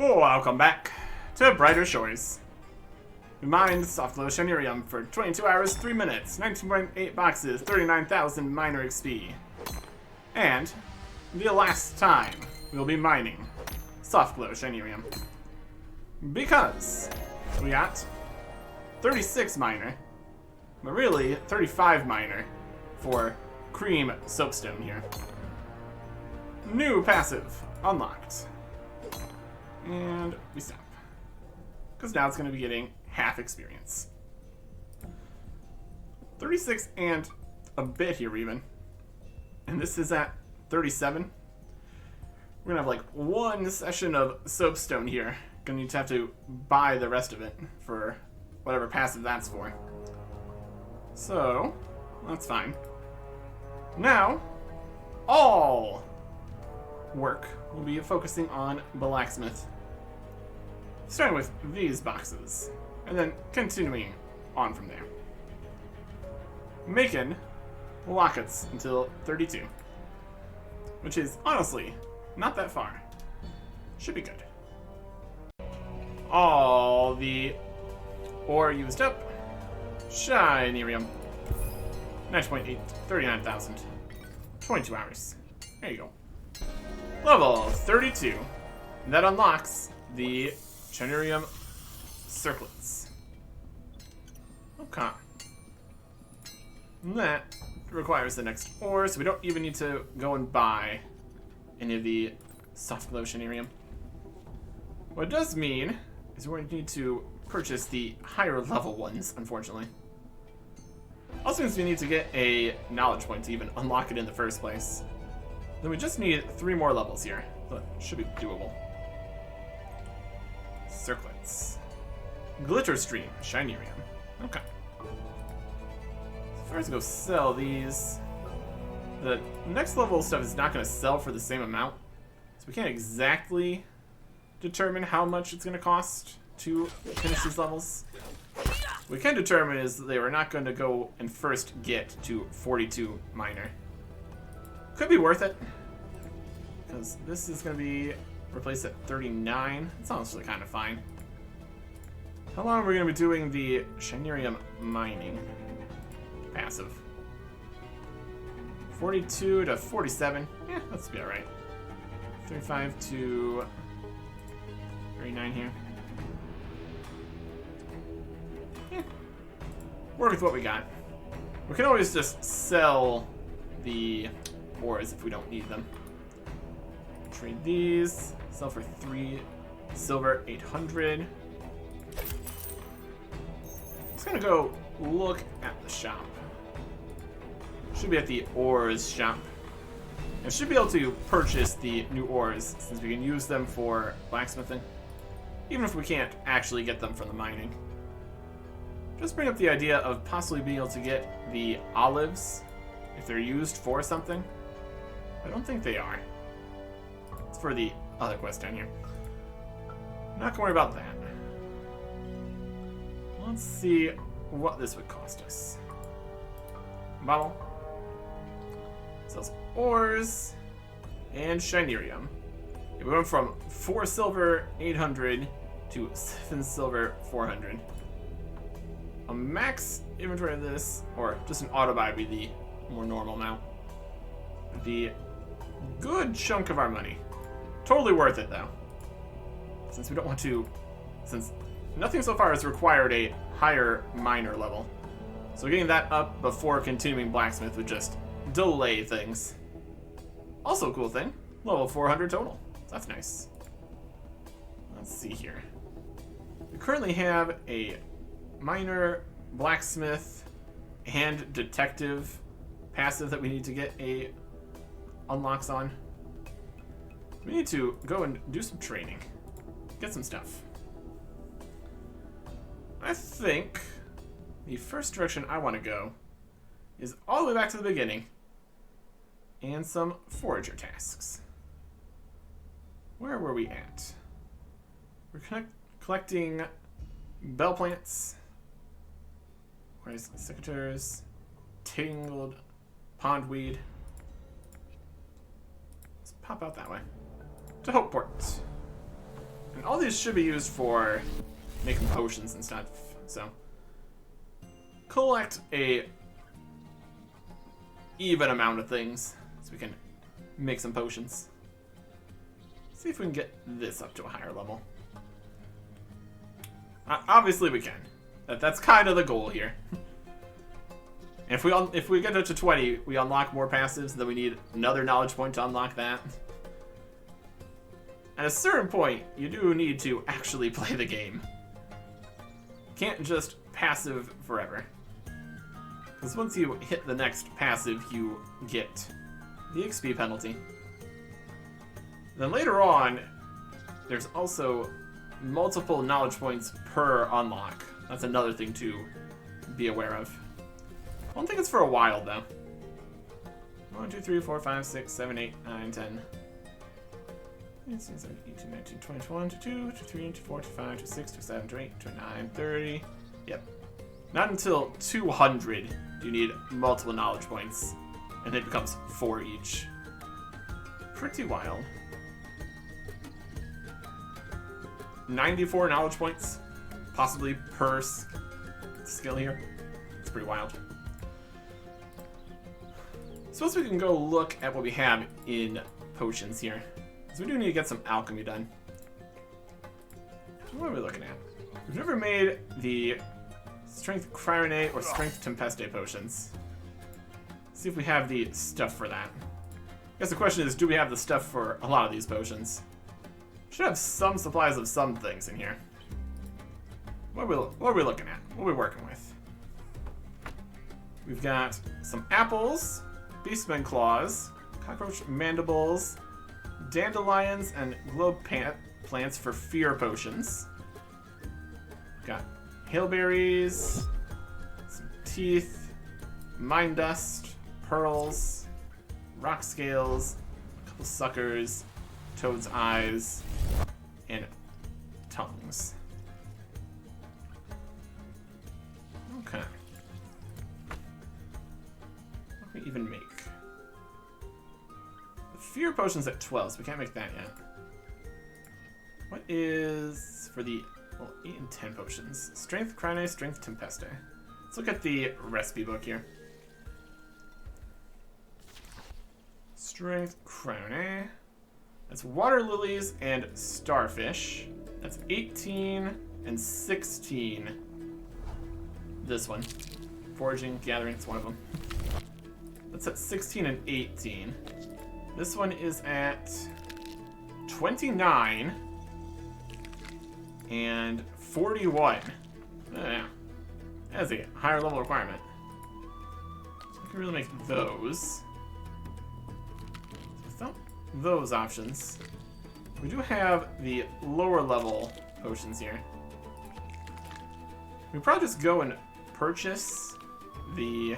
Oh, welcome back to Brighter Shores. We mined soft glow Shanirium for 22 hours, 3 minutes, 19.8 boxes, 39,000 miner XP. And the last time we'll be mining soft glow Shanirium. Because we got 36 miner, but really 35 miner for cream soapstone here. New passive unlocked. And we stop. Because now it's going to be getting half experience. 36 and a bit here even. And this is at 37. We're going to have like one session of soapstone here. Going to need to have to buy the rest of it for whatever passive that's for. So, that's fine. Now, all work will be focusing on blacksmith. Starting with these boxes, and then continuing on from there. Making lockets until 32. Which is, honestly, not that far. Should be good. All the ore used up. Shinerium. 9.8, 39,000. 22 hours. There you go. Level 32. And that unlocks the Shanirium circlets. Okay. And that requires the next ore, so we don't even need to go and buy any of the soft glow Shanirium. What it does mean is we're going to need to purchase the higher level ones, unfortunately. Also means we need to get a knowledge point to even unlock it in the first place. Then we just need 3 more levels here, so it should be doable. Circlets. Glitter Stream, Shinerium. Okay. So first go sell these. The next level stuff is not going to sell for the same amount, so we can't exactly determine how much it's going to cost to finish these levels. What we can determine is that they were not going to go and first get to 42 miner. Could be worth it, because this is going to be replaced at 39. It's honestly kind of fine. How long are we going to be doing the Shanirium mining passive? 42 to 47. Yeah, that's be alright. 35 to 39 here. Yeah. Work with what we got. We can always just sell the ores if we don't need them. Trade these. Sell for 3 silver, 800. Just gonna go look at the shop. Should be at the ores shop. And should be able to purchase the new ores since we can use them for blacksmithing. Even if we can't actually get them from the mining. Just bring up the idea of possibly being able to get the olives if they're used for something. I don't think they are. It's for the other quest down here. Not gonna worry about that. Let's see what this would cost us. Bottle. Sells ores and Shinerium. We went from 4 silver 800 to 7 silver 400. A max inventory of this, or just an auto buy, would be the more normal amount. The good chunk of our money. Totally worth it though. Since we don't want to, since nothing so far has required a higher miner level. So getting that up before continuing blacksmith would just delay things. Also a cool thing, level 400 total. That's nice. Let's see here. We currently have a miner, blacksmith, and detective passive that we need to get a unlocks on. We need to go and do some training. Get some stuff. I think the first direction I want to go is all the way back to the beginning and some forager tasks. Where were we at? We're collecting bell plants. Where's secateurs? Tangled pondweed. Let's pop out that way. To Hopeport. And all these should be used for making potions and stuff, so. Collect a even amount of things so we can make some potions. See if we can get this up to a higher level. Obviously we can. That's kind of the goal here. And if we get up to 20, we unlock more passives, then we need another knowledge point to unlock that. At a certain point, you do need to actually play the game. You can't just passive forever. Because once you hit the next passive, you get the XP penalty. Then later on, there's also multiple knowledge points per unlock. That's another thing to be aware of. I don't think it's for a while, though. 1, 2, 3, 4, 5, 6, 7, 8, 9, 10. 18, 19, 20, 21, 22, 23, 24, 25, 26, 27, 28, 29, 30. Yep. Not until 200 do you need multiple knowledge points, and it becomes 4 each. Pretty wild. 94 knowledge points, possibly per skill here. It's pretty wild. Suppose we can go look at what we have in potions here. So we do need to get some alchemy done. What are we looking at? We've never made the Strength Cryrene or Strength Tempeste potions. Let's see if we have the stuff for that. I guess the question is, do we have the stuff for a lot of these potions? Should have some supplies of some things in here. What are we looking at? What are we working with? We've got some apples, beastmen claws, cockroach mandibles, dandelions, and globe plants for fear potions. We've got hailberries, some teeth, mine dust, pearls, rock scales, a couple suckers, toad's eyes, and tongues. Okay. What can we even make? The fear potion's at 12, so we can't make that yet. What is for the 8 and 10 potions? Strength Cryrene, Strength Tempeste. Let's look at the recipe book here. Strength Cryrene. That's water lilies and starfish. That's 18 and 16. This one. Foraging, gathering, it's one of them. That's at 16 and 18. This one is at 29 and 41. Oh, yeah. That's a higher level requirement. I can really make those. Without those options, we do have the lower level potions here. We probably just go and purchase the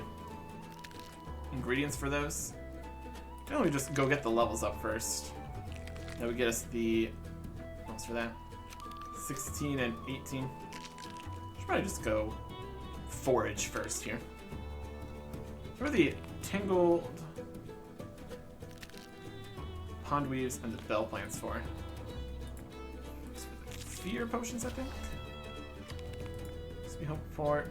ingredients for those. Why don't we just go get the levels up first? That would get us the, what's for that? 16 and 18. Should probably just go forage first here. What are the tangled pondweaves and the bell plants for? Fear potions, I think. Just be hoping for.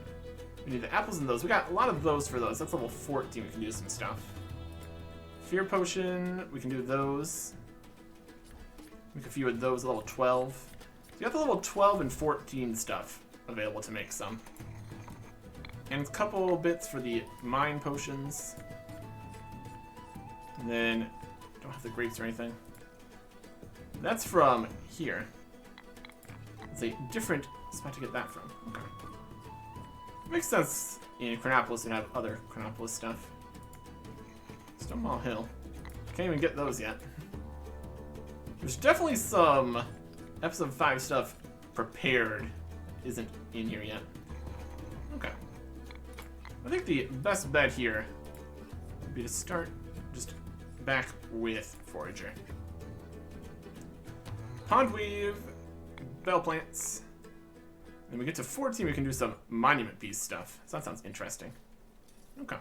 We need the apples and those. We got a lot of those for those. That's level 14. We can do some stuff. Fear potion. We can do those. Make a few of those at level 12. So you got the level 12 and 14 stuff available to make some. And a couple bits for the mine potions. And then don't have the grapes or anything. That's from here. It's a different spot to get that from. Okay. Makes sense in Chronopolis to have other Chronopolis stuff. Stonewall Hill. Can't even get those yet. There's definitely some episode 5 stuff prepared isn't in here yet. Okay. I think the best bet here would be to start just back with Forager. Pondweave, bell plants. Then we get to 14, we can do some monument piece stuff. So that sounds interesting. Okay.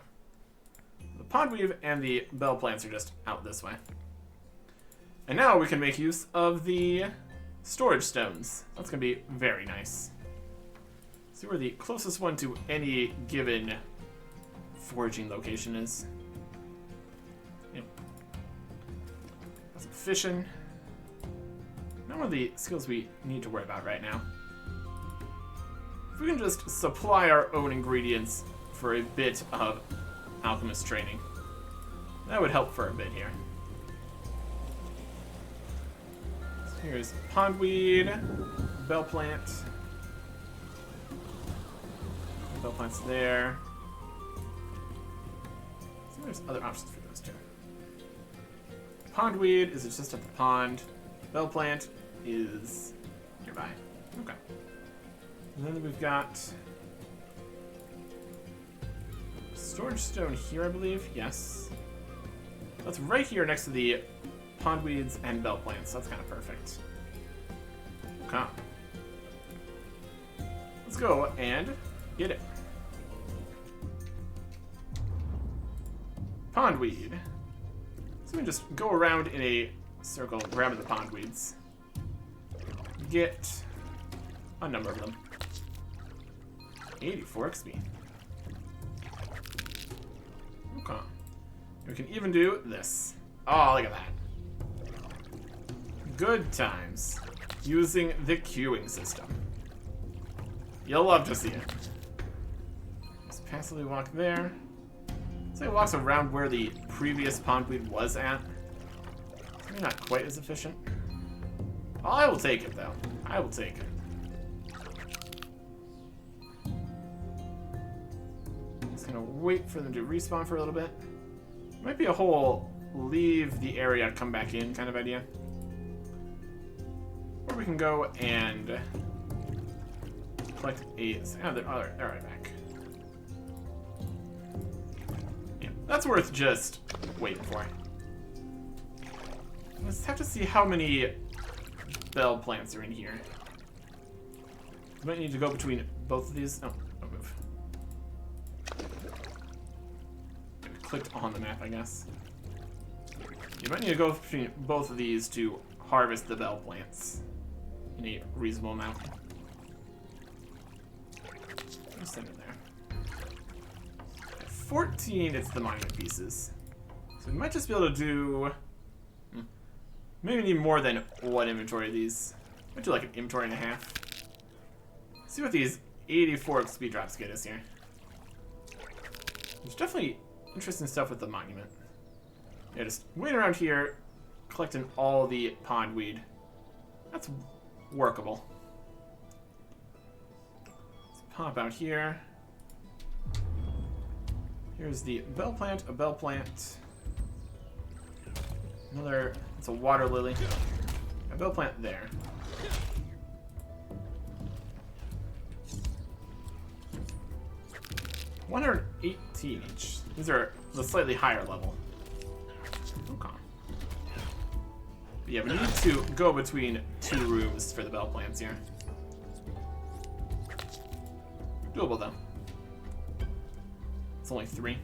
The pondweave and the bell plants are just out this way. And now we can make use of the storage stones. That's going to be very nice. See where the closest one to any given foraging location is. Yep. Got some fishing. Not one of the skills we need to worry about right now. If we can just supply our own ingredients for a bit of alchemist training, that would help for a bit here. So here's pondweed, bell plant. Bell plant's there. So there's other options for those too. Pondweed is just at the pond. Bell plant is nearby. Okay. And then we've got storage stone here, I believe. Yes. That's right here next to the pondweeds and bell plants. That's kind of perfect. Okay. Let's go and get it. Pondweed. So we just go around in a circle, grabbing the pondweeds. Get a number of them. 84 XP. Okay. We can even do this. Oh, look at that. Good times. Using the queuing system. You'll love to see it. Just passively walk there. So it walks around where the previous pondweed was at. Maybe not quite as efficient. Oh, I will take it, though. I will take it. Just gonna wait for them to respawn for a little bit. Might be a whole leave the area, come back in kind of idea. Or we can go and collect a... Oh, they're right back. Yeah, that's worth just waiting for. Let's have to see how many bell plants are in here. You might need to go between both of these. Oh, don't move. Clicked on the map, I guess. You might need to go between both of these to harvest the bell plants in a reasonable amount. Just send it there. At 14, it's the monument pieces. So we might just be able to do... Maybe need more than one inventory of these. Might do like an inventory and a half. See what these 84 speed drops get us here. There's definitely interesting stuff with the monument. Yeah, just waiting around here, collecting all the pondweed. That's workable. Let's pop out here. Here's the bell plant, a bell plant. Another, it's a water lily. A bell plant there. $118 each. These are the slightly higher level. Okay. But yeah, we need to go between 2 rooms for the bell plants here. Doable though. It's only 3.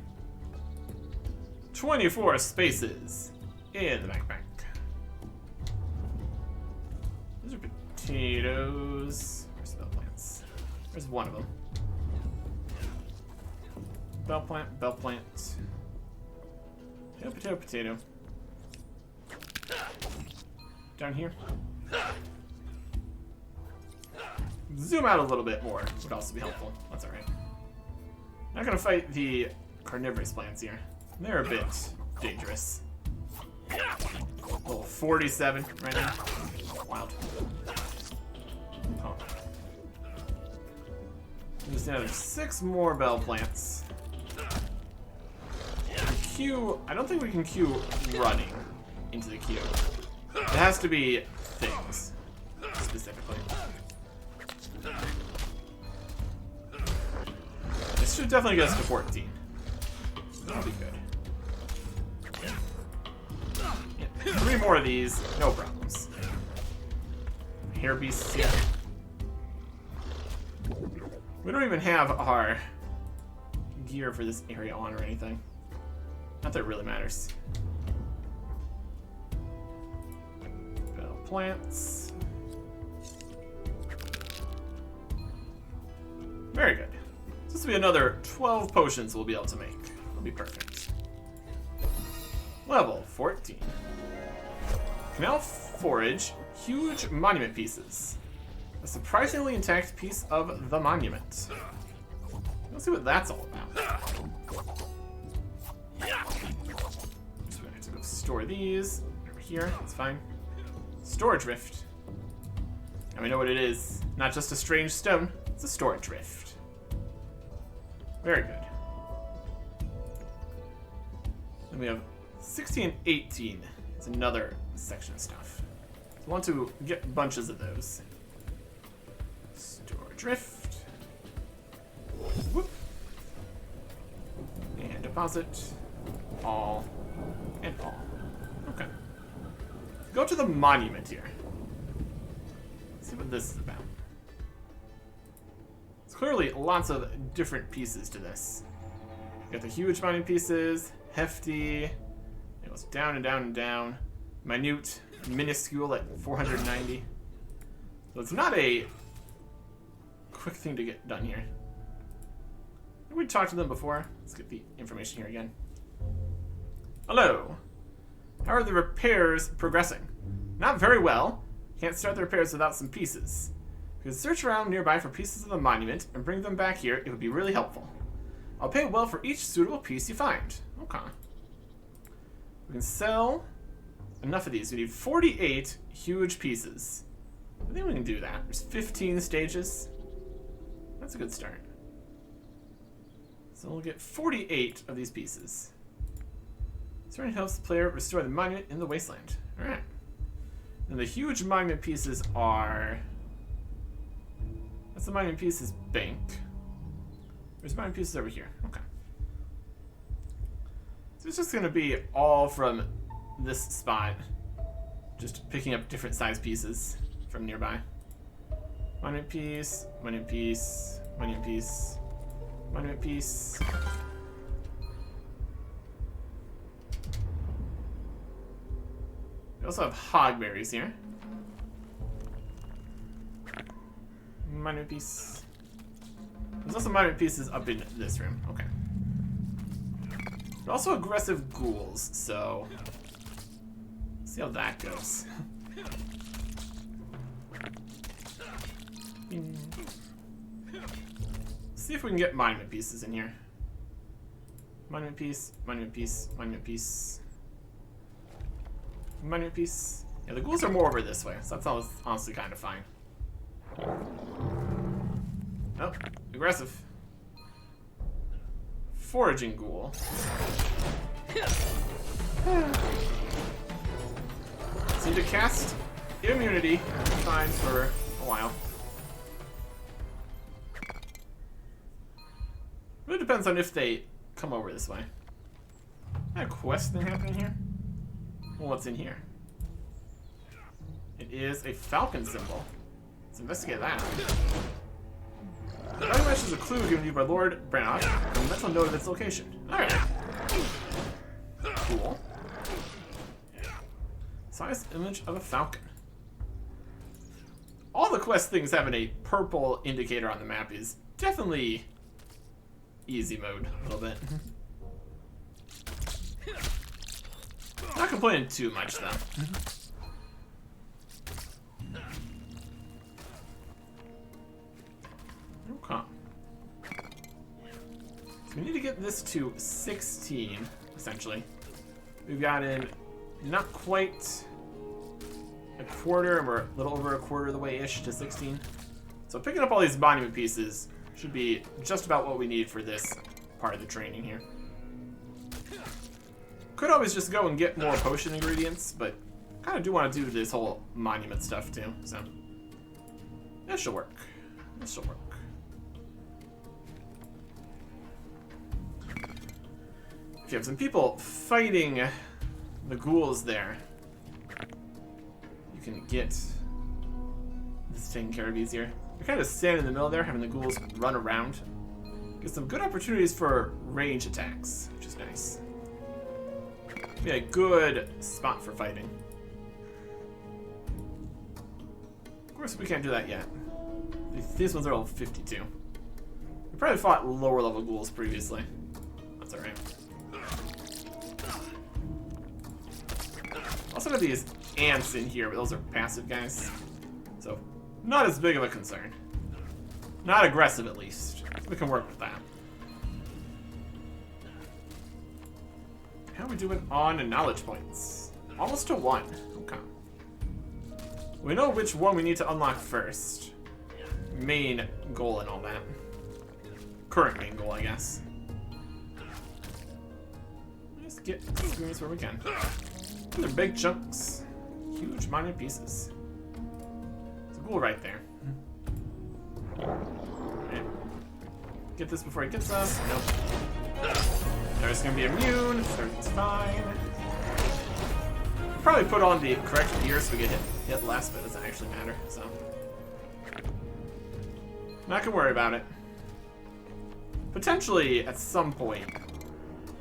24 spaces in the backpack. Those are potatoes. Where's the bell plants? There's one of them. Bell plant, bell plant. Potato, potato, potato. Down here. Zoom out a little bit more would also be helpful. That's alright. Not gonna fight the carnivorous plants here. They're a bit dangerous. Level 47 right now. Wild. Oh. Just another 6 more bell plants. Queue. I don't think we can queue running into the queue. It has to be things specifically. This should definitely get us to 14. That'll be good. Yeah, 3 more of these, no problems. Hair beasts here. We don't even have our gear for this area on or anything. Not that it really matters. Bell plants. This will be another 12 potions we'll be able to make. It'll be perfect. Level 14. Can now forage huge monument pieces. A surprisingly intact piece of the monument. Let's see what that's all about. Just going to go store these over here. That's fine. Storage rift. Now we know what it is. Not just a strange stone. It's a storage rift. Very good. Then we have 16 and 18. It's another section of stuff. So we want to get bunches of those. Storage rift. Whoop. And deposit. All. And all. Okay. Go to the monument here. Let's see what this is about. It's clearly lots of different pieces to this. You got the huge monument pieces, hefty, it goes down and down and down, minute, minuscule at 490. So it's not a quick thing to get done here. We talked to them before. Let's get the information here again. Hello. How are the repairs progressing? Not very well. Can't start the repairs without some pieces. If you could search around nearby for pieces of the monument and bring them back here, it would be really helpful. I'll pay well for each suitable piece you find. Okay. We can sell enough of these. We need 48 huge pieces. I think we can do that. There's 15 stages. That's a good start. So we'll get 48 of these pieces. This helps the player restore the monument in the wasteland. Alright. And the huge monument pieces are... That's the monument pieces bank. There's monument pieces over here. Okay. So it's just going to be all from this spot. Just picking up different size pieces from nearby. Monument piece, monument piece, monument piece, monument piece. We also have hogberries here. Monument piece. There's also monument pieces up in this room. Okay. But also aggressive ghouls, so let's see how that goes. See if we can get monument pieces in here. Monument piece, monument piece, monument piece. Monument piece. Yeah, the ghouls are more over this way, so that's honestly kind of fine. Oh, aggressive. Foraging ghoul. Seem to cast immunity fine for a while. Really depends on if they come over this way. Is that a quest thing happening here? Well, what's in here? It is a falcon symbol. Let's investigate that. The value matches a clue given to you by Lord Brannock, and a mental note of its location. Alright. Cool. Size image of a falcon. All the quest things having a purple indicator on the map is definitely easy mode a little bit. Not complaining too much though. Okay. So we need to get this to 16, essentially. We've got in not quite a quarter, and we're a little over a quarter of the way-ish to 16. So picking up all these monument pieces should be just about what we need for this part of the training here. Could always just go and get more potion ingredients, but kind of do want to do this whole monument stuff too, so this should work. This should work. If you have some people fighting the ghouls there, you can get this taken care of easier. You're kind of standing in the middle there, having the ghouls run around. Get some good opportunities for range attacks, which is nice. Be a good spot for fighting. Of course, we can't do that yet. These ones are all 52. We probably fought lower level ghouls previously. That's alright. Also have these ants in here, but those are passive guys. So, not as big of a concern. Not aggressive, at least. We can work with that. How are we doing on knowledge points? Almost to 1. Okay. We know which one we need to unlock first. Main goal and all that. Current main goal, I guess. Let's get experience where we can. They're big chunks. Huge minor pieces. There's a ghoul right there. Right. Get this before he gets us. Nope. There's gonna be immune. Everything's fine. Probably put on the correct gear so we get hit less, but it doesn't actually matter, so. Not gonna worry about it. Potentially, at some point,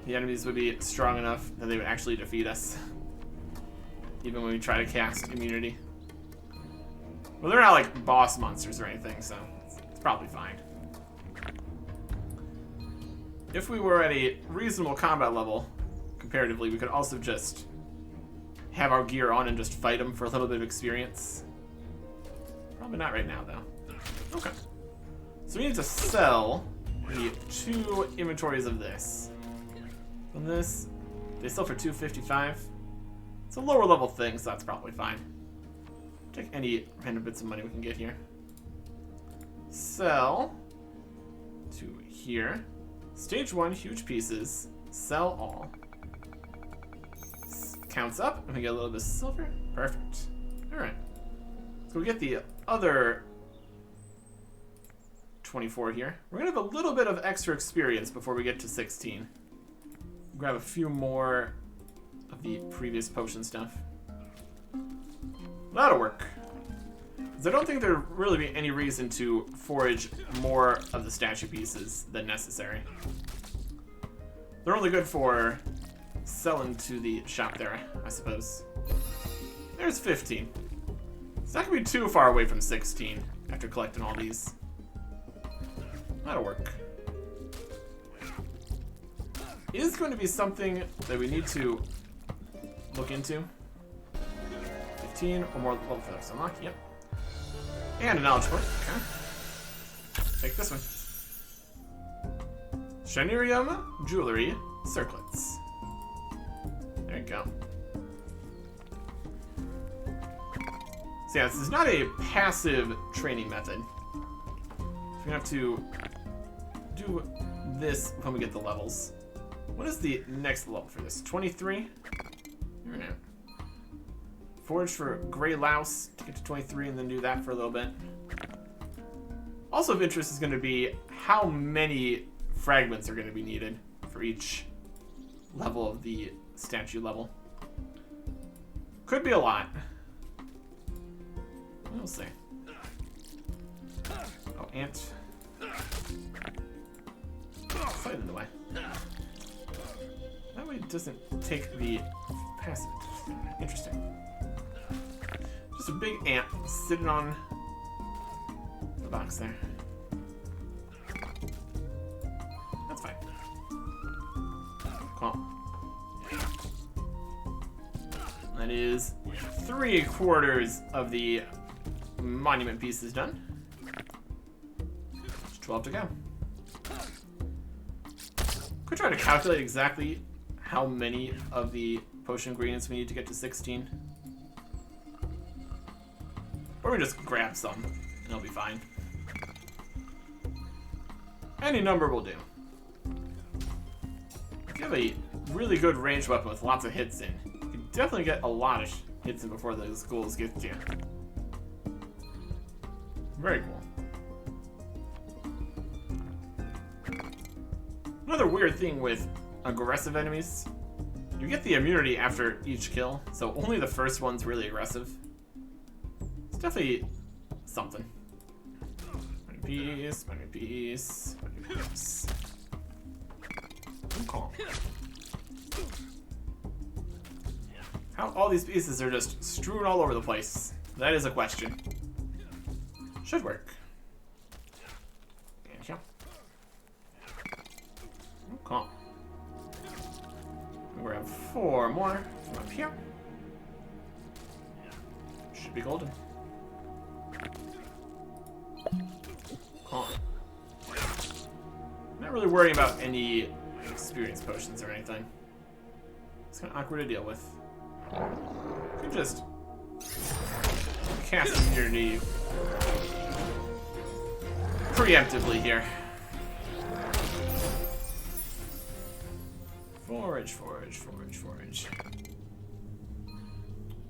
the enemies would be strong enough that they would actually defeat us. Even when we try to cast immunity. Well, they're not like boss monsters or anything, so it's probably fine. If we were at a reasonable combat level, comparatively, we could also just have our gear on and just fight them for a little bit of experience. Probably not right now, though. Okay. So we need to sell the 2 inventories of this. And this, they sell for $255. It's a lower level thing, so that's probably fine. Take any random bits of money we can get here. Sell to here. Stage 1, huge pieces. Sell all. Counts up, and we get a little bit of silver. Perfect. Alright. So we get the other 24 here. We're gonna have a little bit of extra experience before we get to 16. Grab a few more of the previous potion stuff. That'll work. Because I don't think there'd really be any reason to forage more of the statue pieces than necessary. They're only good for selling to the shop there, I suppose. There's 15. It's not gonna be too far away from 16 after collecting all these. That'll work. Is going to be something that we need to look into. 15 or more level for this unlock, yep. And a knowledge point, okay. Take this one. Shanirium Jewelry Circlets. There you go. So yeah, this is not a passive training method. We're gonna have to do this when we get the levels. What is the next level for this? 23? Alright. Forage for Grey Louse to get to 23 and then do that for a little bit. Also of interest is going to be how many fragments are going to be needed for each level of the statue level. Could be a lot. We'll see. Oh, ant. Fight in the way. That way it doesn't take the passive. Interesting. Just a big ant sitting on the box there. That's fine. Come on. That is 3/4 of the monument pieces done. There's 12 to go. Could try to calculate exactly how many of the potion ingredients we need to get to 16. Or we just grab some, and it'll be fine. Any number will do. If you have a really good ranged weapon with lots of hits in, you can definitely get a lot of hits in before those ghouls get to you. Very cool. Another weird thing with aggressive enemies, you get the immunity after each kill, so only the first one's really aggressive. It's definitely something. Money piece, money piece, money piece. Cool. How all these pieces are just strewn all over the place? That is a question. Should work. And yeah. We have 4 more from up here. Should be golden. Huh. Not really worrying about any experience potions or anything. It's kind of awkward to deal with. You can just cast immunity preemptively here. Forage, forage, forage, forage.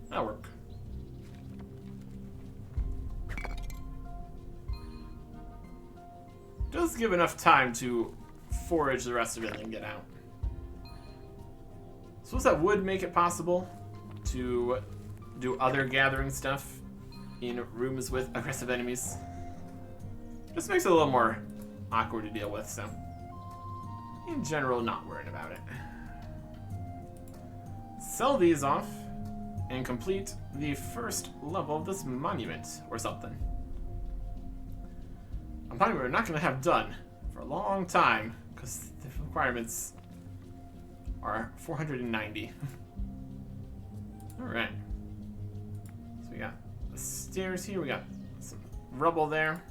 That'll work. Does give enough time to forage the rest of it and get out. Suppose that would make it possible to do other gathering stuff in rooms with aggressive enemies. Just makes it a little more awkward to deal with, so in general, not worried about it. Sell these off and complete the first level of this monument or something. A monument we're not going to have done for a long time because the requirements are 490. Alright. So we got the stairs here, we got some rubble there.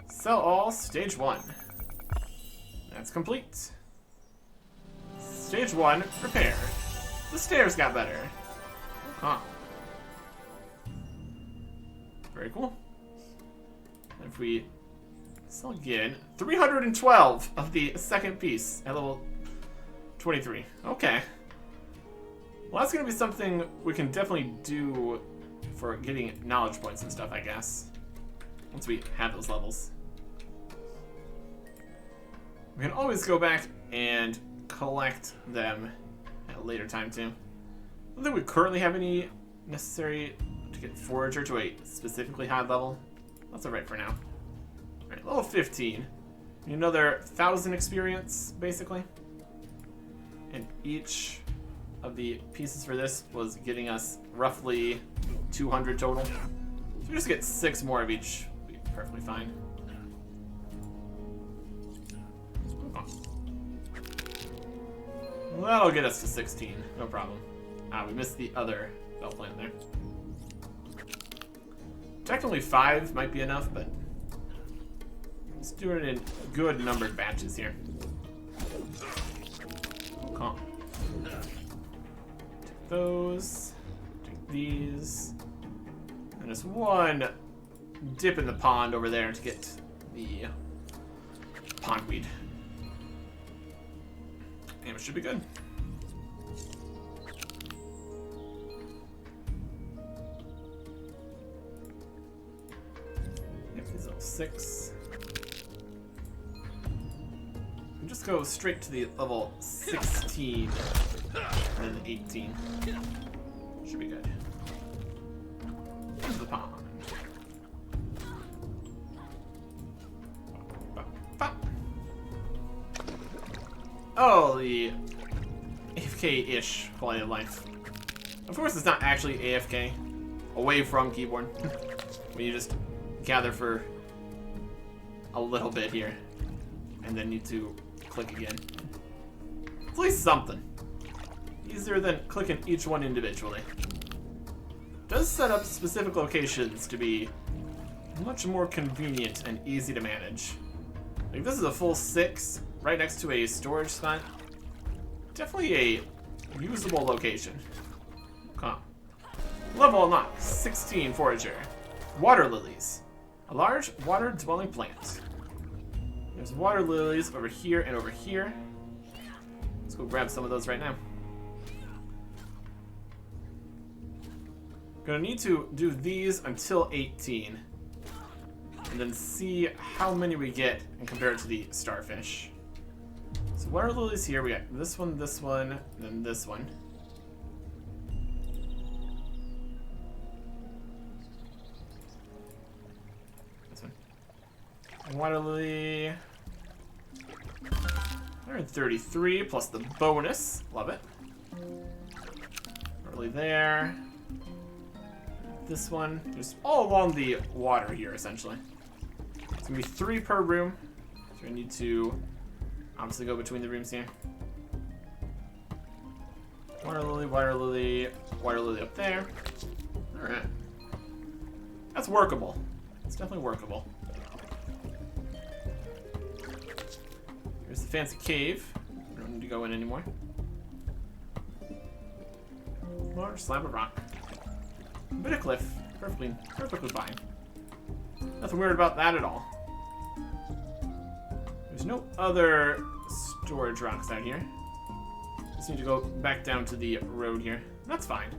Sell all, stage 1. That's complete. Stage 1 repaired. The stairs got better. Huh. Very cool. And if we sell again, 312 of the second piece at level 23. Okay. Well, that's going to be something we can definitely do for getting knowledge points and stuff, I guess. Once we have those levels. We can always go back and collect them at a later time, too. I don't think we currently have any necessary to get Forager to a specifically high level. That's alright for now. Alright, level 15. Need another 1,000 experience, basically. And each of the pieces for this was getting us roughly 200 total. So we just get 6 more of each. We'll be perfectly fine. Well, that'll get us to 16. No problem. We missed the other bell plant there. Technically 5 might be enough, but let's do it in good numbered batches here. Okay. Take those. Take these. And just one dip in the pond over there to get the pondweed. And it should be good. Yep, he's level 6. And just go straight to the level 16 and then 18. Should be good. Into the pond. Oh, the AFK-ish quality of life. Of course, it's not actually AFK, away from keyboard. When you just gather for a little bit here, and then need to click again. At least something. Easier than clicking each one individually. Does set up specific locations to be much more convenient and easy to manage. Like, this is a full 6. Right next to a storage spot. Definitely a usable location. Okay. Level unlocked. 16 Forager. Water lilies. A large water-dwelling plant. There's water lilies over here and over here. Let's go grab some of those right now. Gonna need to do these until 18. And then see how many we get and compare it to the starfish. So water lilies here, we got this one, and then this one. This one. Water lily. 133 plus the bonus. Love it. Water lily there. This one. Just all along the water here, essentially. It's gonna be 3 per room. So I need to obviously go between the rooms here. Water lily, water lily, water lily up there. Alright. That's workable. It's definitely workable. Here's the fancy cave. We don't need to go in anymore. Large slab of rock. A bit of cliff. Perfectly fine. Nothing weird about that at all. There's no other storage rocks out here. Just need to go back down to the road here. That's fine.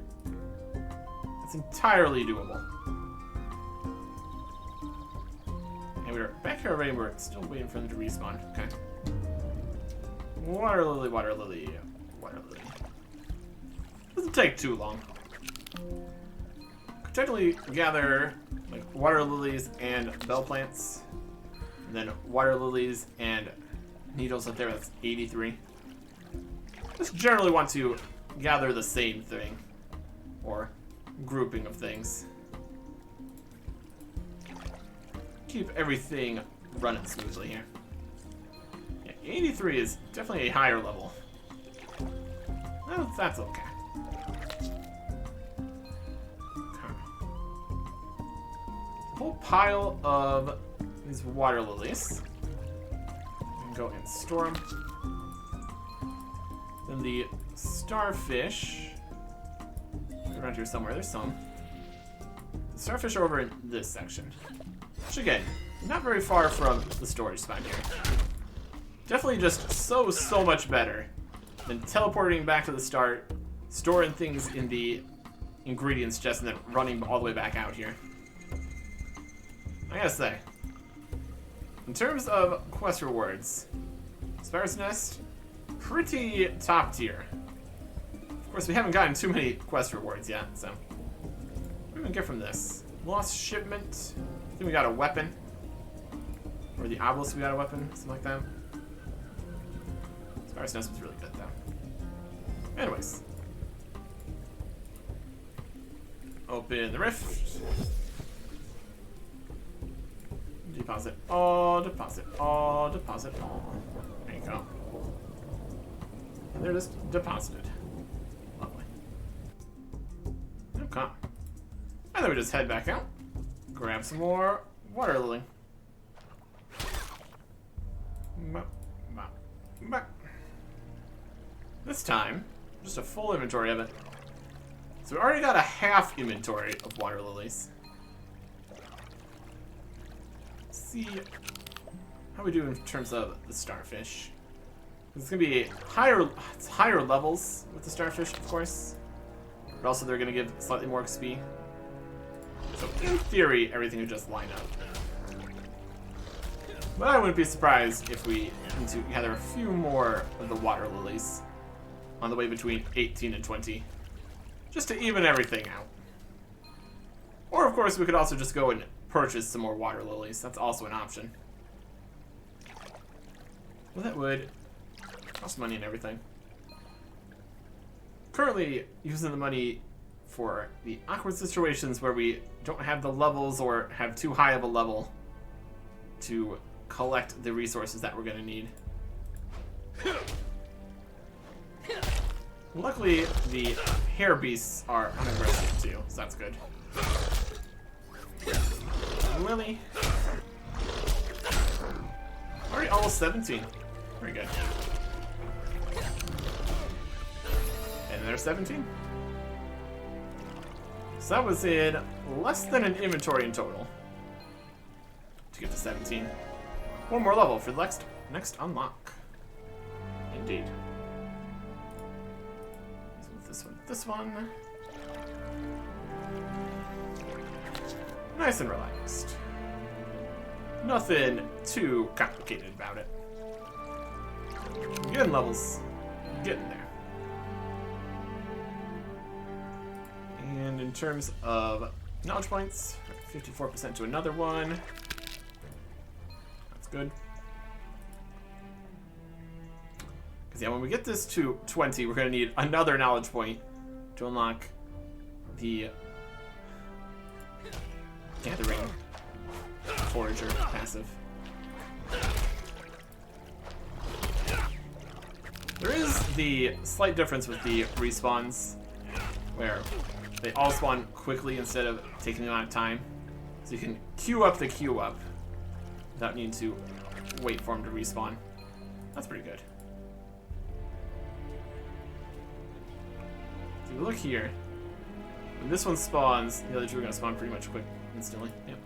That's entirely doable. And we're back here already. We're still waiting for them to respawn. Okay. Water lily, water lily, water lily. Doesn't take too long. Could technically gather like water lilies and bell plants, and then water lilies and needles up there. That's 83. Just generally want to gather the same thing, or grouping of things. Keep everything running smoothly here. Yeah, 83 is definitely a higher level. Well, that's okay. A whole pile of these water lilies. We can go and store them. Then the starfish. Around here somewhere, there's some. The starfish are over in this section. Which again, not very far from the storage spot here. Definitely just so much better than teleporting back to the start, storing things in the ingredients chest, and then running all the way back out here. I gotta say, in terms of quest rewards, Spider's Nest, pretty top tier. Of course, we haven't gotten too many quest rewards yet, so. What do we get from this? Lost shipment. I think we got a weapon. Or the obelisk, we got a weapon, something like that. Spider's Nest was really good, though. Anyways. Open the rift. Deposit all, deposit all, deposit all. There you go. And they're just deposited. Lovely. Okay. And then we just head back out. Grab some more water lily. This time, just a full inventory of it. So we already got a half inventory of water lilies. Let's see how we do in terms of the starfish. It's gonna be higher levels with the starfish, of course. But also they're gonna give slightly more XP. So in theory, everything would just line up. But I wouldn't be surprised if we need to gather a few more of the water lilies on the way between 18 and 20. Just to even everything out. Or of course we could also just go and purchase some more water lilies. That's also an option. Well, that would cost money and everything. Currently using the money for the awkward situations where we don't have the levels or have too high of a level to collect the resources that we're going to need. Luckily, the hair beasts are unaggressive too, so that's good. Lily. Already almost 17. Very good. And there's 17. So that was in less than an inventory in total to get to 17. One more level for the next unlock. Indeed. This one. Nice and relaxed. Nothing too complicated about it. Getting levels. Getting there. And in terms of knowledge points, 54% to another one. That's good. Because yeah, when we get this to 20, we're going to need another knowledge point to unlock the gathering forager passive. There is the slight difference with the respawns, where they all spawn quickly instead of taking a lot of time. So you can queue up the queue up without needing to wait for them to respawn. That's pretty good. If you look here, when this one spawns, the other two are going to spawn pretty much quick instantly. Yep.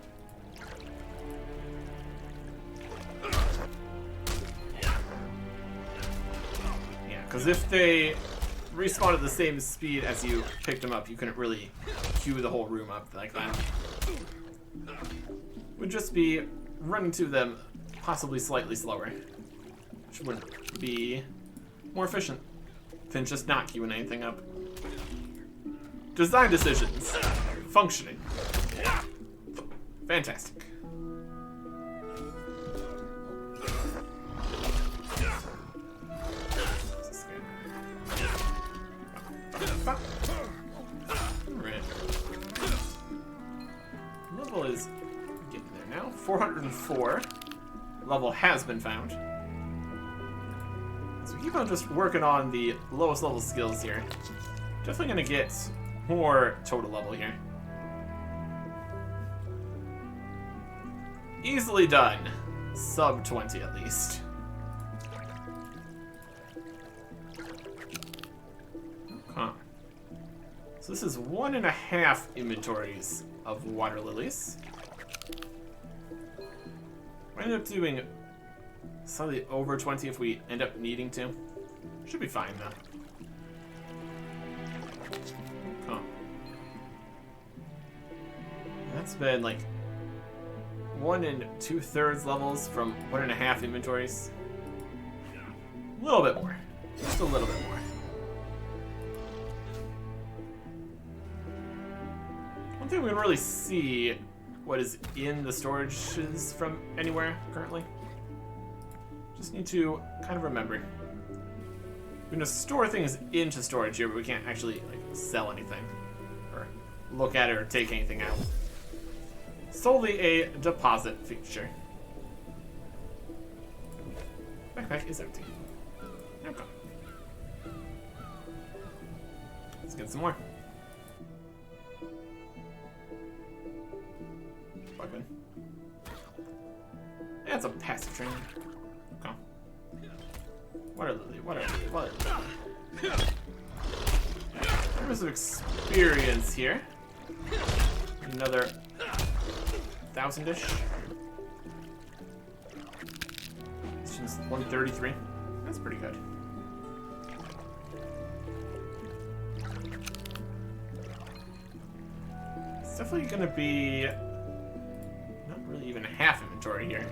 Yeah, because if they respawn at the same speed as you picked them up, you couldn't really queue the whole room up like that. Would just be running to them possibly slightly slower, which would be more efficient than just not queuing anything up. Design decisions. Functioning. Fantastic. Alright. Level is getting there now. 404. Level has been found. So we keep on just working on the lowest level skills here. Definitely gonna get more total level here. Easily done. Sub 20 at least. Huh. So this is 1.5 inventories of water lilies. I end up doing slightly over 20 if we end up needing to. Should be fine though. Huh. That's been like 1 2/3 levels from 1.5 inventories. A little bit more. Just a little bit more. One thing we can really see what is in the storages from anywhere currently. Just need to kind of remember. We're gonna store things into storage here, but we can't actually like sell anything or look at it or take anything out. Solely a deposit feature. Backpack is empty. Okay. Let's get some more. Plug in. That's a passive training. Okay. Water lily, water lily, water lily. There's some experience here. Another 1,000-ish. This one's 133. That's pretty good. It's definitely gonna be not really even half inventory here.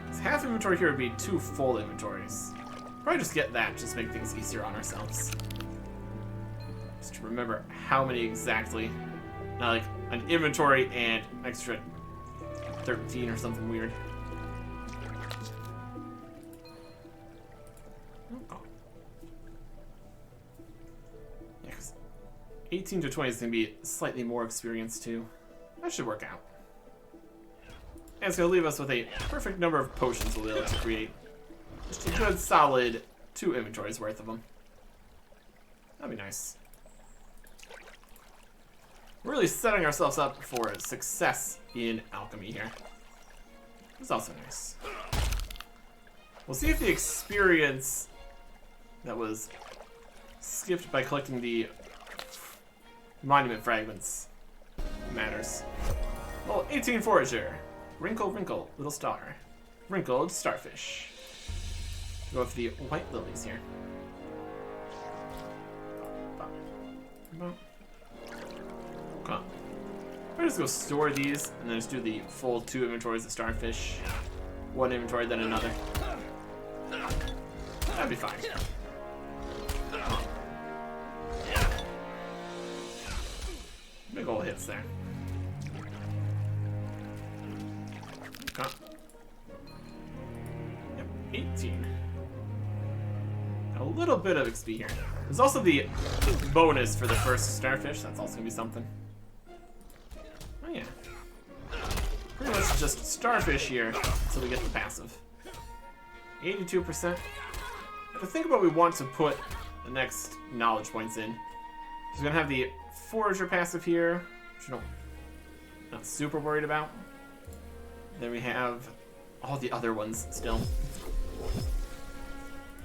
Because half inventory here would be 2 full inventories. Probably just get that, just make things easier on ourselves. Just to remember how many exactly. Not like an inventory and extra 13 or something weird. Oh. Yeah, because 18 to 20 is going to be slightly more experience too. That should work out. And it's going to leave us with a perfect number of potions we'll be able to create. Just a good solid 2 inventories worth of them. That'd be nice. We're really setting ourselves up for success in alchemy here. It's also nice. We'll see if the experience that was skipped by collecting the monument fragments matters. Well, 18 forager. Wrinkle, wrinkle, little star. Wrinkled starfish. Go with the white lilies here. Okay. I'll just go store these and then just do the full 2 inventories of starfish. 1 inventory, then another. That'd be fine. Big ol' hits there. Okay. Yep, 18. A little bit of XP here. There's also the bonus for the first starfish. That's also gonna be something. Oh yeah. Pretty much just starfish here until we get the passive. 82%. To think about what we want to put the next knowledge points in. He's gonna have the Forager passive here, which I'm not super worried about. Then we have all the other ones still.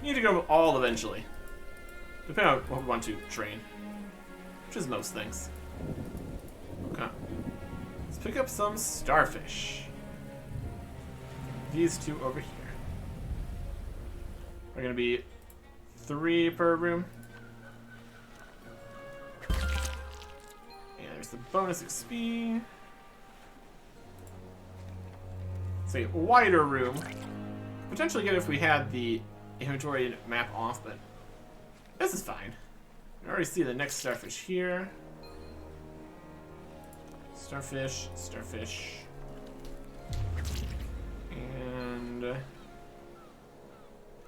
Need to go all eventually, depending on what we want to train, which is most things. Okay, let's pick up some starfish. These two over here are gonna be 3 per room. And there's the bonus XP. It's a wider room. Potentially good if we had the inventory map off, but this is fine. You already see the next starfish here. Starfish, starfish. And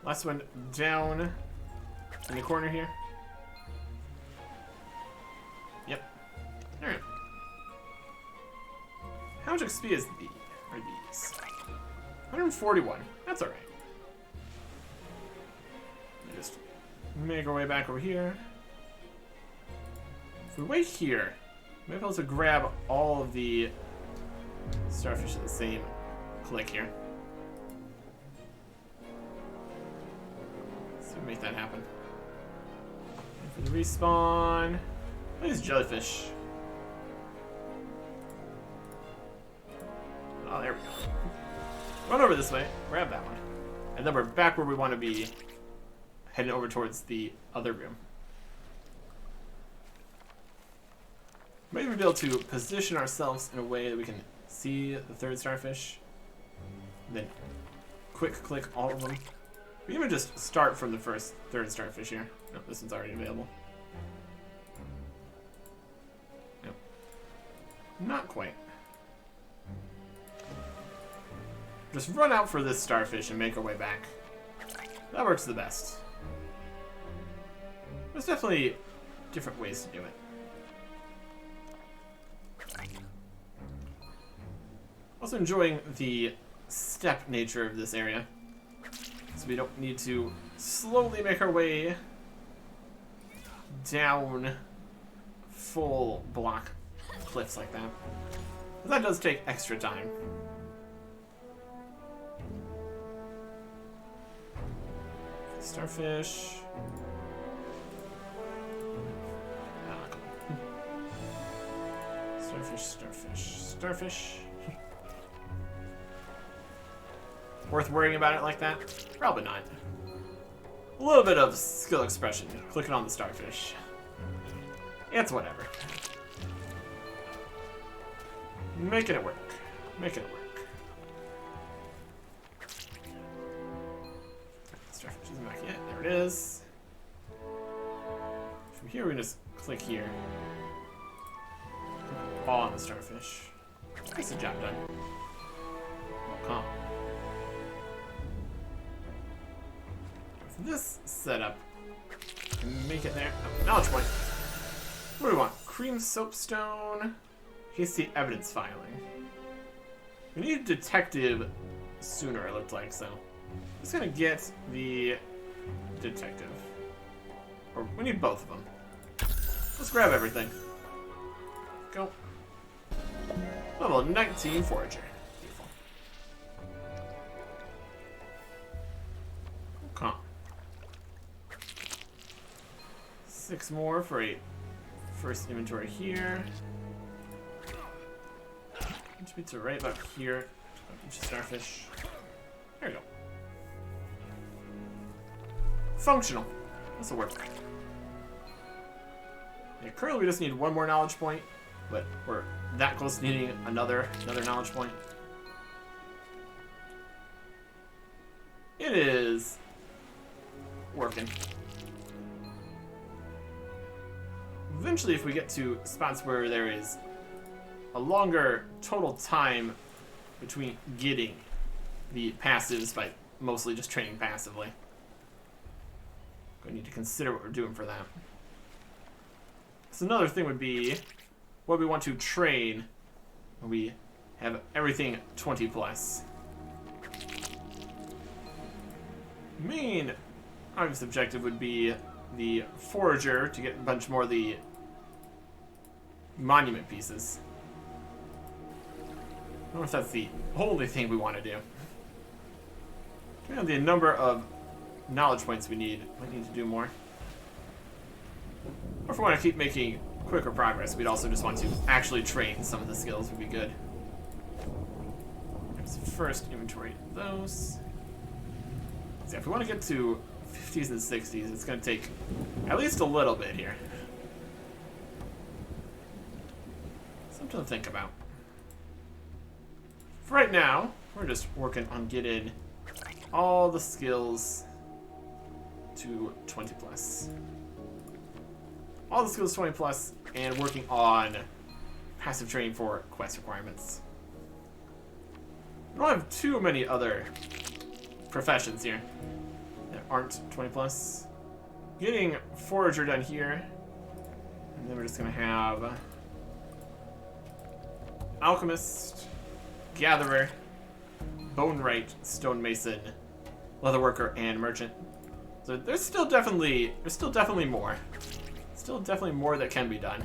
last one down in the corner here. Yep. Alright. How much XP is are these? 141. That's alright. Just make our way back over here. If we wait here, we might be able to grab all of the starfish at the same click here. Let's see if we make that happen. And for the respawn, these jellyfish. Oh, there we go. Run over this way, grab that one, and then we're back where we want to be, heading over towards the other room. Maybe we'll be able to position ourselves in a way that we can see the third starfish, and then quick click all of them. We can even just start from the third starfish here. Nope, this one's already available. Nope. Not quite. Just run out for this starfish and make our way back. That works the best. There's definitely different ways to do it. Also enjoying the step nature of this area, so we don't need to slowly make our way down full block cliffs like that. But that does take extra time. Starfish. Starfish, starfish, starfish. Worth worrying about it like that? Probably not. A little bit of skill expression, clicking on the starfish. It's whatever. Making it work. Making it work. Starfish isn't back yet. There it is. From here, we can just click here. Ball on the starfish. Nice job done. Huh. This setup, make it there. Oh, knowledge point. What do we want? Cream soapstone. Hasty evidence filing. We need a detective sooner, it looked like, so I'm just gonna get the detective. Or we need both of them. Let's grab everything. Go. Level 19 Forager. Beautiful. Okay. 6 more for a first inventory here. Which means to right about here. Starfish. There we go. Functional. This'll work. Yeah, currently we just need 1 more knowledge point, but we're that close to needing another knowledge point. It is working. Eventually, if we get to spots where there is a longer total time between getting the passives by mostly just training passively, we need to consider what we're doing for that. So another thing would be what we want to train when we have everything 20 plus. main obvious objective would be the Forager to get a bunch more of the monument pieces. I don't know if that's the only thing we want to do. Depending on the number of knowledge points we need, might need to do more. Or if we want to keep making quicker progress, we'd also just want to actually train some of the skills would be good. Let's first inventory those. So if we want to get to 50s and 60s, it's going to take at least a little bit here. Something to think about. For right now, we're just working on getting all the skills to 20 plus. All the skills 20 plus, and working on passive training for quest requirements. We don't have too many other professions here that aren't 20 plus. Getting Forager done here, and then we're just gonna have Alchemist, Gatherer, Bonewright, Stonemason, Leatherworker, and Merchant. So there's still definitely more. Still definitely more that can be done.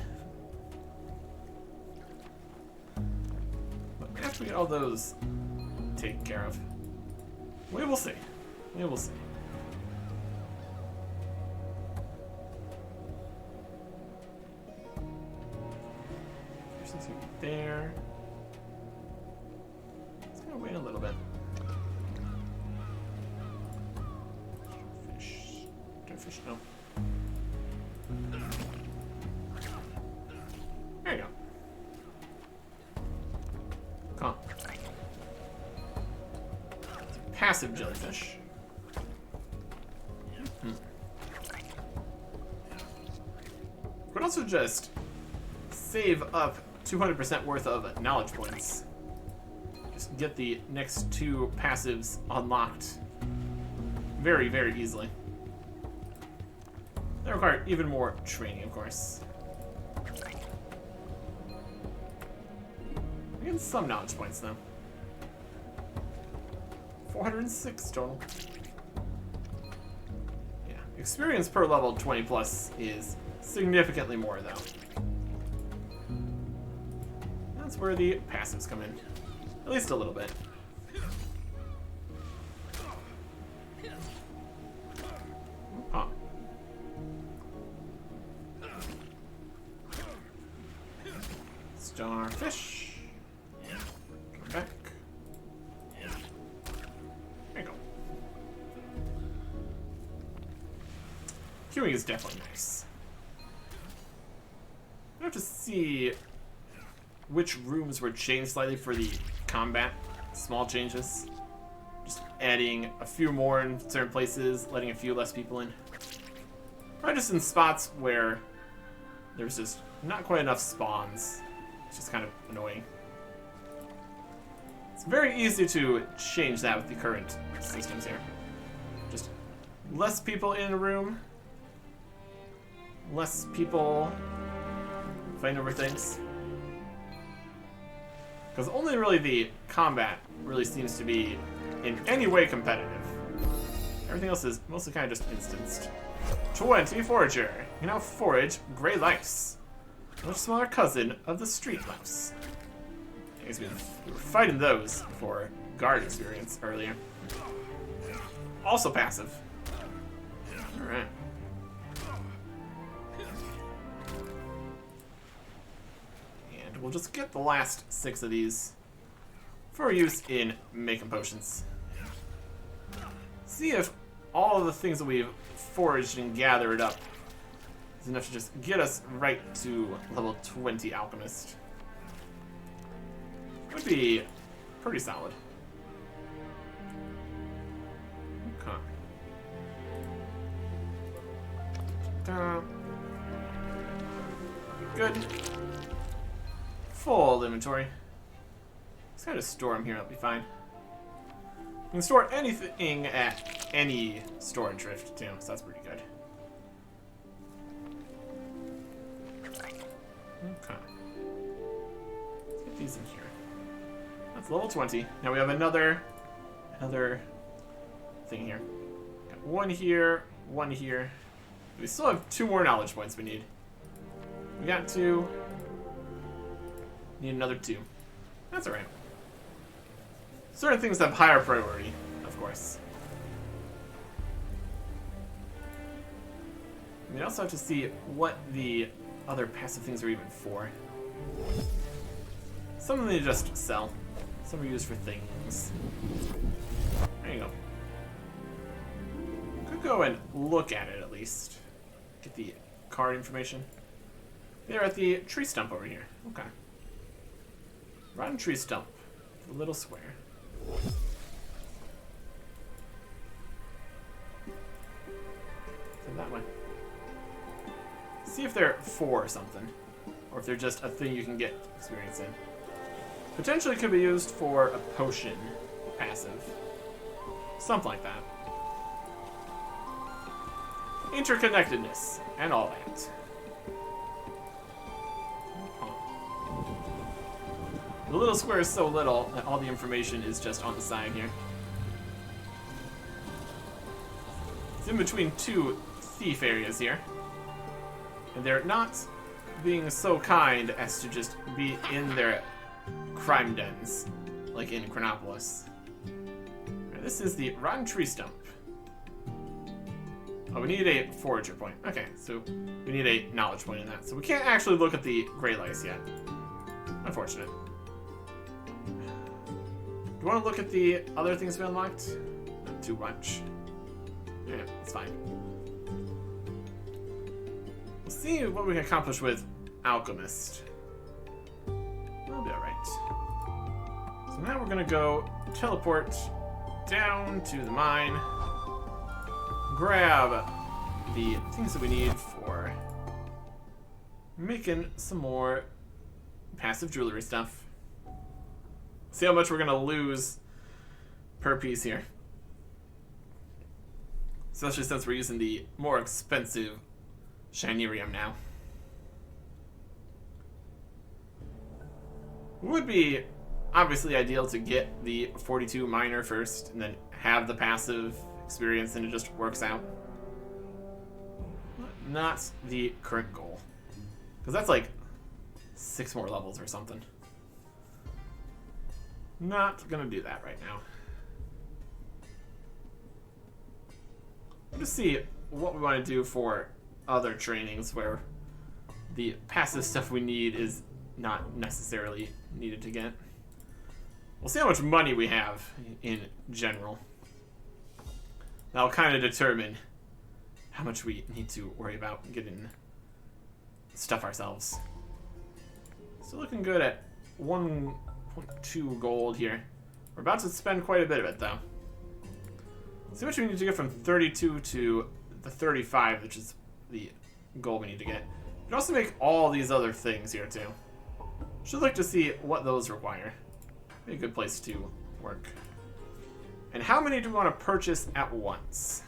But after we get all those taken care of, we will see. We will see. There's something there. Let's go wait a little bit. Fish. Fish, no. There you go. Come on. Passive jellyfish. Could also just save up 200% worth of knowledge points. Just get the next two passives unlocked very, very easily. They require even more training, of course. We get some knowledge points, though. 406 total. Yeah, experience per level 20 plus is significantly more, though. That's where the passives come in. At least a little bit. Oh. Starfish. Come back. There you go. Queuing is definitely nice. I have to see which rooms were changed slightly for the combat. Small changes. Just adding a few more in certain places, letting a few less people in. Probably just in spots where there's just not quite enough spawns. It's just kind of annoying. It's very easy to change that with the current systems here. Just less people in a room. Less people fighting over things. Because only really the combat really seems to be in any way competitive. Everything else is mostly kind of just instanced. 20 Forager. You now forage gray lice. A much smaller cousin of the street louse. I guess we were fighting those for guard experience earlier. Also passive. Alright. And we'll just get the last 6 of these for use in making potions. See if all of the things that we've foraged and gathered up is enough to just get us right to level 20 Alchemist. Would be pretty solid. Okay. Good. Full inventory. Let's kind of store them here, that'll be fine. You can store anything at any storage drift too, so that's pretty good. Okay. Let's get these in here. That's level 20. Now we have another thing here. one here, one here. We still have 2 more knowledge points we need. We got 2. Need another 2. That's alright. Certain things have higher priority, of course. We also have to see what the other passive things are even for. Some of them they just sell. Some are used for things. There you go. Could go and look at it at least. Get the card information. They're at the tree stump over here. Okay. Rotten tree stump. The little square. So that way. See if they're for or something. Or if they're just a thing you can get experience in. Potentially could be used for a potion passive. Something like that. Interconnectedness and all that. The little square is so little that all the information is just on the side here. It's in between 2 thief areas here. And they're not being so kind as to just be in their crime dens, like in Chronopolis. Right, this is the rotten tree stump. Oh, we need a forager point. Okay, so we need a knowledge point in that. So we can't actually look at the gray lice yet. Unfortunate. Do you want to look at the other things we unlocked? Not too much. Yeah, it's fine. We'll see what we can accomplish with Alchemist. That'll be alright. So now we're gonna go teleport down to the mine. Grab the things that we need for making some more passive jewelry stuff. See how much we're gonna lose per piece here. Especially since we're using the more expensive Shinerium now. It would be obviously ideal to get the 42 miner first and then have the passive experience and it just works out. Not the current goal. Because that's like 6 more levels or something. Not gonna do that right now. Let's see what we want to do for other trainings where the passive stuff we need is not necessarily needed to get. We'll see how much money we have in general. That'll kind of determine how much we need to worry about getting stuff ourselves. Still looking good at 1.2 gold here. We're about to spend quite a bit of it though. Let's see what we need to get from 32 to the 35, which is the goal we need to get. We can also make all these other things here too. Should like to see what those require. Be a good place to work. And how many do we want to purchase at once?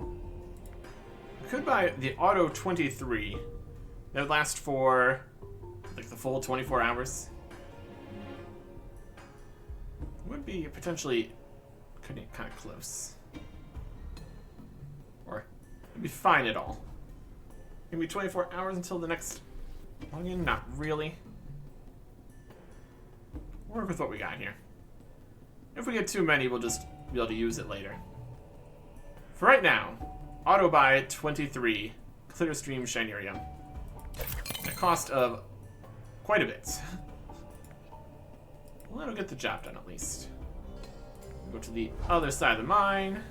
We could buy the Auto 23. That would last for like the full 24 hours. Would be potentially kind of close. Or it'd be fine at all. Maybe 24 hours until the next login? Not really. Work with what we got here. If we get too many, we'll just be able to use it later. For right now, auto buy 23 clear stream Shinerium. At a cost of quite a bit. Well, that'll get the job done at least. Go to the other side of the mine.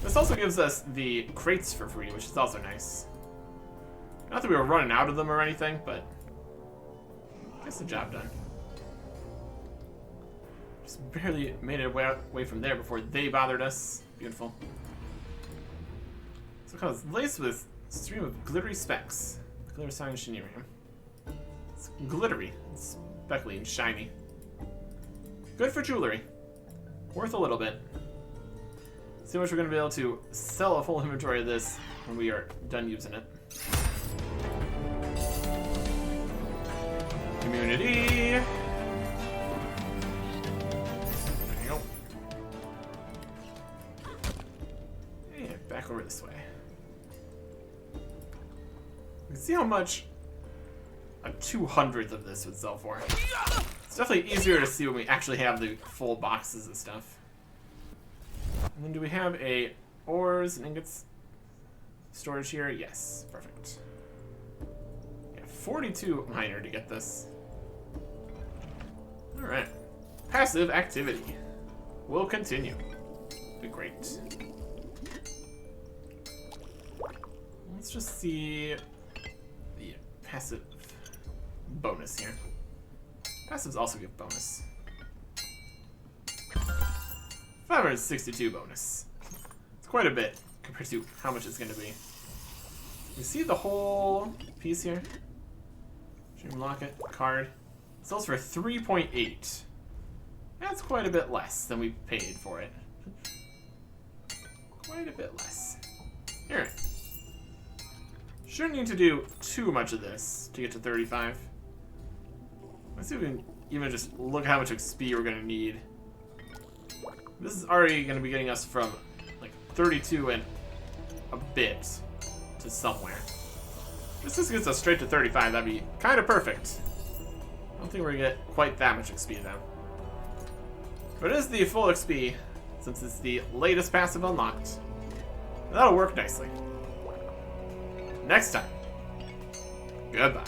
This also gives us the crates for free, which is also nice. Not that we were running out of them or anything, but gets the job done. Just barely made it away from there before they bothered us. Beautiful. So it's laced with a stream of glittery specks. Glitter sign Shinerium. It's glittery, it's speckly and shiny. Good for jewelry. Worth a little bit. See how much we're going to be able to sell a full inventory of this when we are done using it. Community. There you go. over this way. You can see how much a 200th of this would sell for. It's definitely easier to see when we actually have the full boxes and stuff. And then do we have a ores and ingots storage here? Yes, perfect. Yeah, 42 miner to get this. Alright. Passive activity will continue. Be great. Let's just see the passive bonus here. Passives also give bonus. 562 bonus. It's quite a bit compared to how much it's going to be. You see the whole piece here? Dream Locket card. It sells for 3.8. That's quite a bit less than we paid for it. Quite a bit less. Here. Shouldn't need to do too much of this to get to 35. Let's see if we can even just look at how much XP we're going to need. This is already going to be getting us from like 32 and a bit to somewhere. If this just gets us straight to 35, that'd be kind of perfect. I don't think we're going to get quite that much XP though. But it is the full XP, since it's the latest passive unlocked. That'll work nicely. Next time. Goodbye.